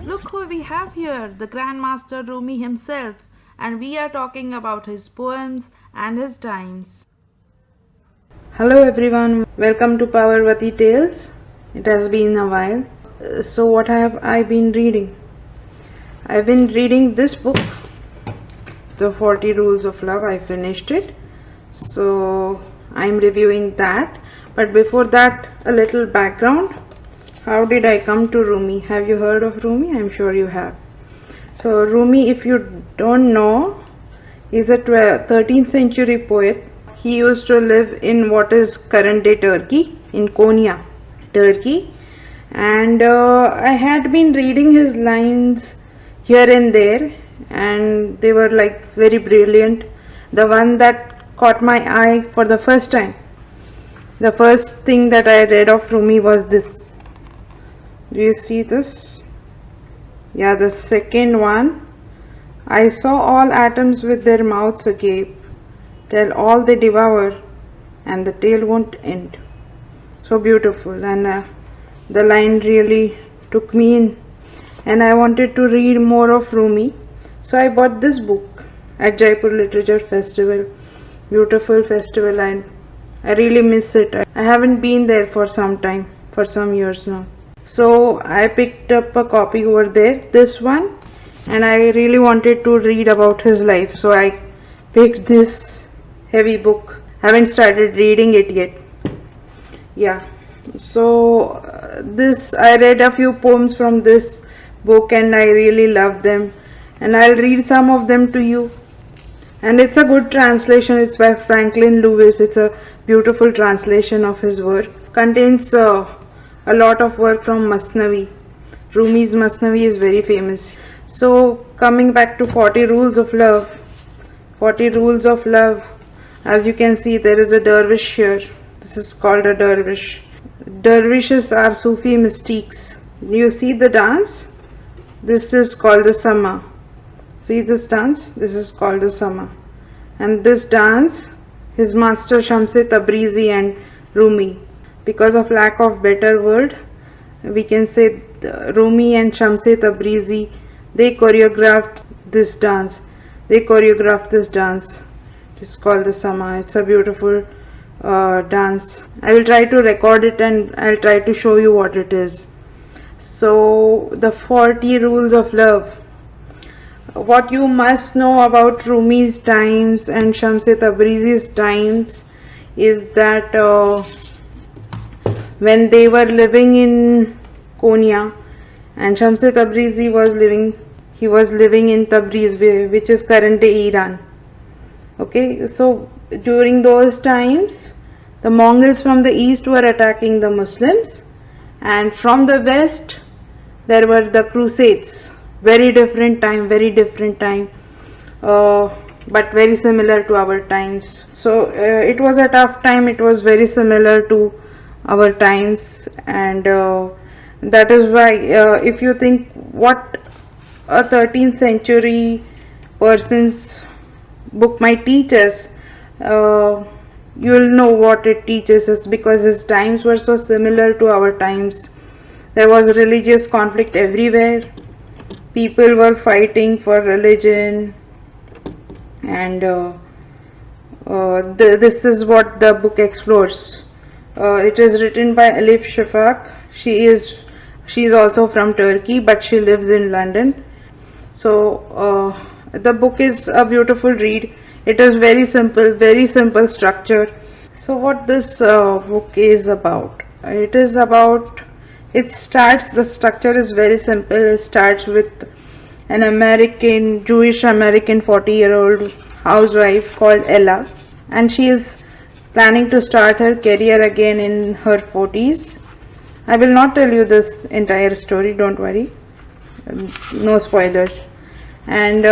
Look who we have here, the Grandmaster Rumi himself, and we are talking about his poems and his times. Hello everyone, welcome to Powervati Tales. It has been a while. So what have I been reading? I've been reading this book, The 40 Rules of Love. I finished it. So I'm reviewing that. But before that, a little background. How did I come to Rumi? Have you heard of Rumi? I'm sure you have. So Rumi, if you don't know, is a 13th century poet. He used to live in what is current day Turkey, in Konya, Turkey. And I had been reading his lines here and there, and they were like very brilliant. The one that caught my eye for the first time, the first thing that I read of Rumi was this. Do you see this? Yeah, the second one. I saw all atoms with their mouths agape, tell all they devour, and the tale won't end. So beautiful, and the line really took me in, and I wanted to read more of Rumi. So I bought this book at Jaipur Literature Festival. Beautiful festival, and I really miss it. I haven't been there for some time, for some years now. So I picked up a copy over there, this one, and I really wanted to read about his life. So I picked this heavy book. Haven't started reading it yet. Yeah. So this, I read a few poems from this book and I really loved them. And I'll read some of them to you. And it's a good translation. It's by Franklin Lewis. It's a beautiful translation of his work. Contains a lot of work from Masnavi. Rumi's Masnavi is very famous. So coming back to 40 Rules of Love. 40 Rules of Love. As you can see, there is a dervish here. This is called a dervish. Dervishes are Sufi mystics. You see the dance? This is called the Sama. See this dance? This is called the Sama. And this dance, his master Shamse Tabrizi and Rumi. Because of lack of better word, we can say Rumi and Shamse Tabrizi, they choreographed this dance. It's called the Sama. It's a beautiful dance. I will try to record it and I'll try to show you what it is. So the 40 Rules of Love. What you must know about Rumi's times and Shamse Tabrizi's times is that when they were living in Konya and Shamse Tabrizi was living in Tabriz, which is current day Iran. Okay, so during those times the Mongols from the east were attacking the Muslims, and from the west there were the Crusades. Very different time, but very similar to our times. So it was a tough time. It was very similar to our times, and that is why if you think what a 13th century person's book might teach us, you will know what it teaches us, because his times were so similar to our times. There was religious conflict everywhere. People were fighting for religion, and this is what the book explores. It is written by Elif Shafak. She is also from Turkey, but she lives in London. So the book is a beautiful read. It is very simple structure. So what this book is about? The structure is very simple. It starts with an Jewish American 40-year-old housewife called Ella, and she is planning to start her career again in her 40s. I will not tell you this entire story, don't worry, no spoilers. And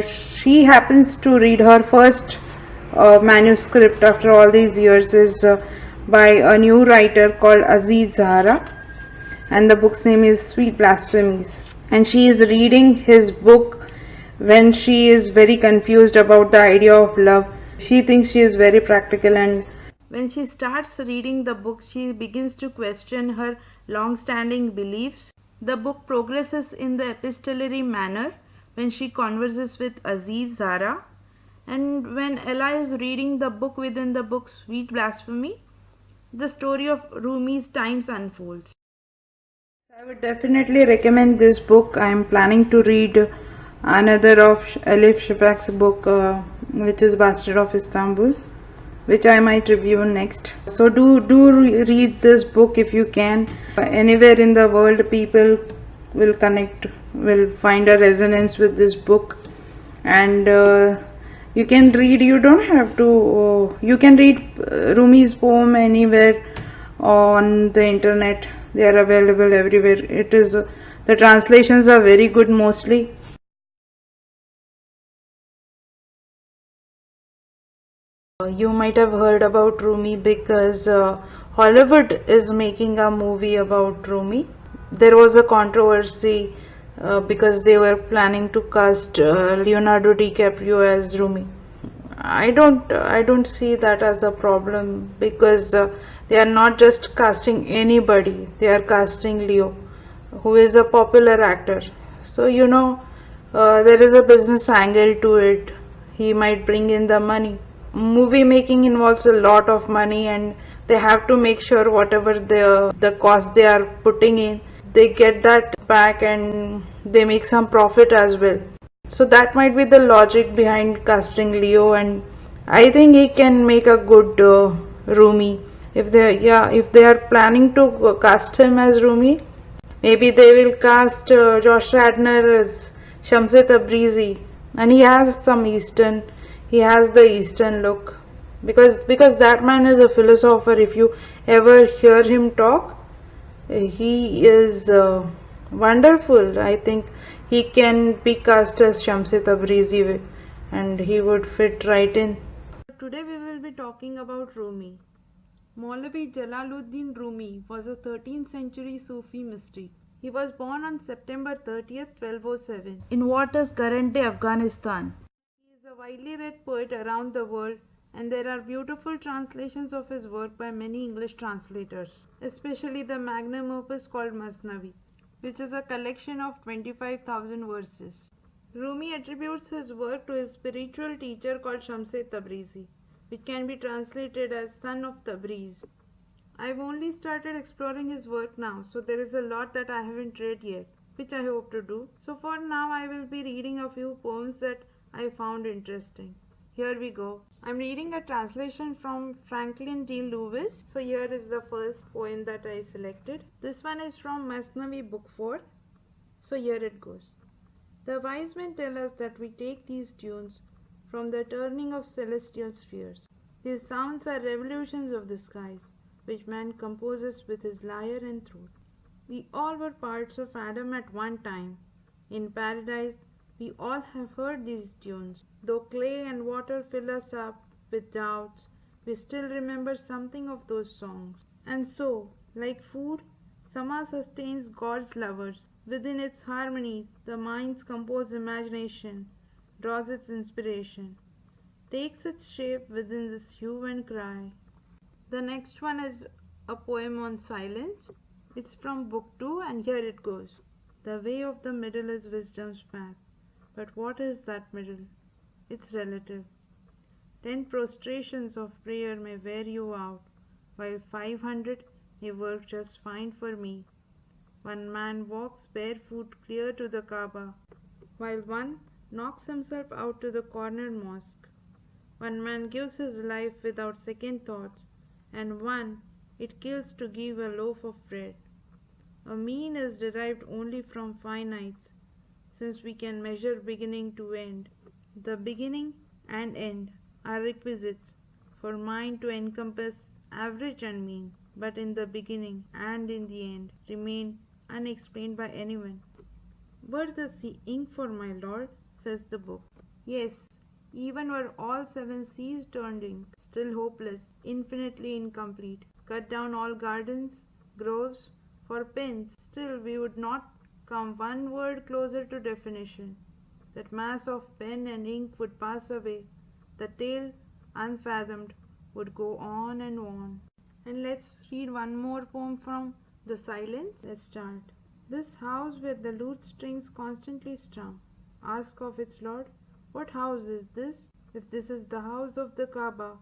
she happens to read her first manuscript after all these years is by a new writer called Aziz Zahara, and the book's name is Sweet Blasphemies. And she is reading his book when she is very confused about the idea of love. She thinks she is very practical, and when she starts reading the book, she begins to question her long-standing beliefs The book progresses in the epistolary manner when she converses with Aziz Zara, and when Ella is reading the book within the book Sweet Blasphemy, the story of Rumi's times unfolds. I would definitely recommend this book. I am planning to read another of Elif Shafak's book, which is Bastard of Istanbul, which I might review next. So read this book if you can. Anywhere in the world, people will find a resonance with this book, and you can read. You don't have to. You can read Rumi's poem anywhere on the internet. They are available everywhere. The translations are very good mostly. You might have heard about Rumi because Hollywood is making a movie about Rumi. There was a controversy because they were planning to cast Leonardo DiCaprio as Rumi. I don't see that as a problem because they are not just casting anybody. They are casting Leo, who is a popular actor. So there is a business angle to it. He might bring in the money. Movie making involves a lot of money, and they have to make sure whatever the cost they are putting in, they get that back and they make some profit as well. So that might be the logic behind casting Leo, and I think he can make a good Rumi. If they are planning to cast him as Rumi, maybe they will cast Josh Radnor as Shamse Tabrizi, and he has the Eastern look, because that man is a philosopher. If you ever hear him talk, he is wonderful. I think he can be cast as Shamse Tabrizi, and he would fit right in. Today we will be talking about Rumi. Maulavi Jalaluddin Rumi was a 13th century Sufi mystic. He was born on September 30th, 1207 in what is current-day Afghanistan. He is a widely read poet around the world, and there are beautiful translations of his work by many English translators, especially the magnum opus called Masnavi, which is a collection of 25,000 verses. Rumi attributes his work to his spiritual teacher called Shamse Tabrizi, which can be translated as son of Tabriz. I've only started exploring his work now, so there is a lot that I haven't read yet, which I hope to do. So for now, I will be reading a few poems that I found interesting. Here we go. I'm reading a translation from Franklin D. Lewis. So here is the first poem that I selected. This one is from Masnavi Book 4. So here it goes. The wise men tell us that we take these tunes from the turning of celestial spheres. These sounds are revolutions of the skies, which man composes with his lyre and throat. We all were parts of Adam at one time. In paradise, we all have heard these tunes. Though clay and water fill us up with doubts, we still remember something of those songs. And so, like food, Sama sustains God's lovers. Within its harmonies, the mind's composed imagination draws its inspiration, takes its shape within this hue and cry. The next one is a poem on silence. It's from Book 2, and here it goes. The way of the middle is wisdom's path. But what is that middle? It's relative. 10 prostrations of prayer may wear you out, while 500 may work just fine for me. One man walks barefoot clear to the Kaaba, while one knocks himself out to the corner mosque. One man gives his life without second thoughts, and one it kills to give a loaf of bread. A mean is derived only from finites, since we can measure beginning to end. The beginning and end are requisites for mind to encompass average and mean, but in the beginning and in the end remain unexplained by anyone. Were the sea ink for my lord, says the book. Yes, even were all 7 seas turned ink, still hopeless, infinitely incomplete. Cut down all gardens, groves, for pens, still we would not come one word closer to definition. That mass of pen and ink would pass away. The tale, unfathomed, would go on and on. And let's read one more poem from The Silence. Let's start. This house where the lute strings constantly strum. Ask of its Lord, what house is this? If this is the house of the Kaaba,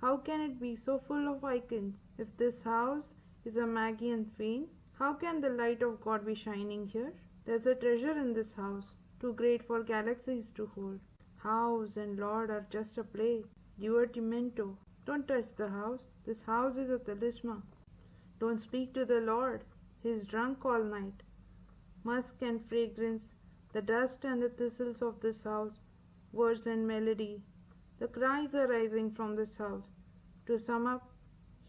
how can it be so full of icons? If this house is a Magian fane, how can the light of God be shining here? There's a treasure in this house, too great for galaxies to hold. House and Lord are just a play, divertimento. Don't touch the house. This house is a talisman. Don't speak to the Lord. He is drunk all night. Musk and fragrance, the dust and the thistles of this house, verse and melody. The cries are rising from this house. To sum up,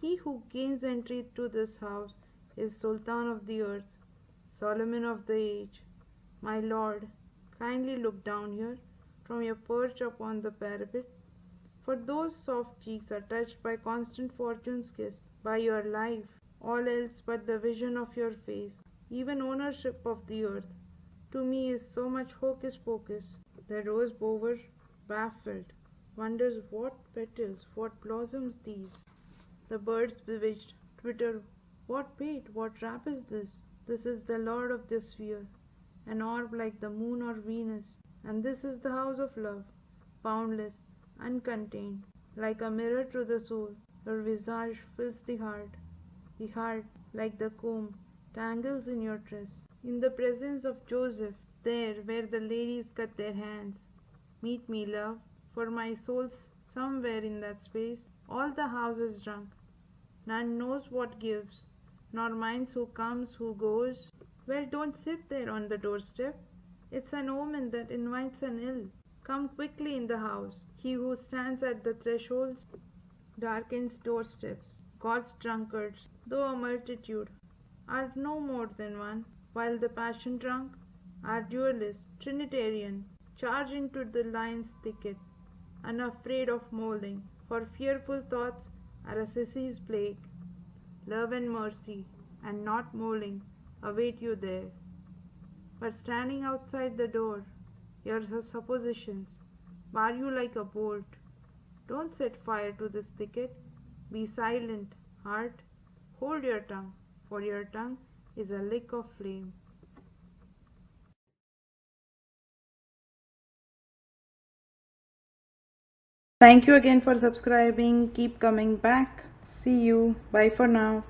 he who gains entry to this house is Sultan of the earth, Solomon of the age. My lord, kindly look down here from your perch upon the parapet, for those soft cheeks are touched by constant fortune's kiss, by your life, all else but the vision of your face. Even ownership of the earth, to me, is so much hocus pocus. The rose bower, baffled, wonders what petals, what blossoms these. The birds bewitched twitter, what bait, what trap is this? This is the lord of the sphere, an orb like the moon or Venus, and this is the house of love, boundless, uncontained, like a mirror to the soul. Your visage fills the heart, like the comb, tangles in your tress. In the presence of Joseph, there where the ladies cut their hands. Meet me, love, for my soul's somewhere in that space. All the house is drunk. None knows what gives, nor minds who comes, who goes. Well, don't sit there on the doorstep. It's an omen that invites an ill. Come quickly in the house. He who stands at the thresholds darkens doorsteps. God's drunkards, though a multitude, are no more than one, while the passion drunk are dualist, Trinitarian, charge into the lion's thicket, unafraid of molding, for fearful thoughts are a sissy's plague. Love and mercy, and not molding, await you there. But standing outside the door, your suppositions bar you like a bolt. Don't set fire to this thicket. Be silent, heart. Hold your tongue, for your tongue is a lick of flame. Thank you again for subscribing. Keep coming back. See you. Bye for now.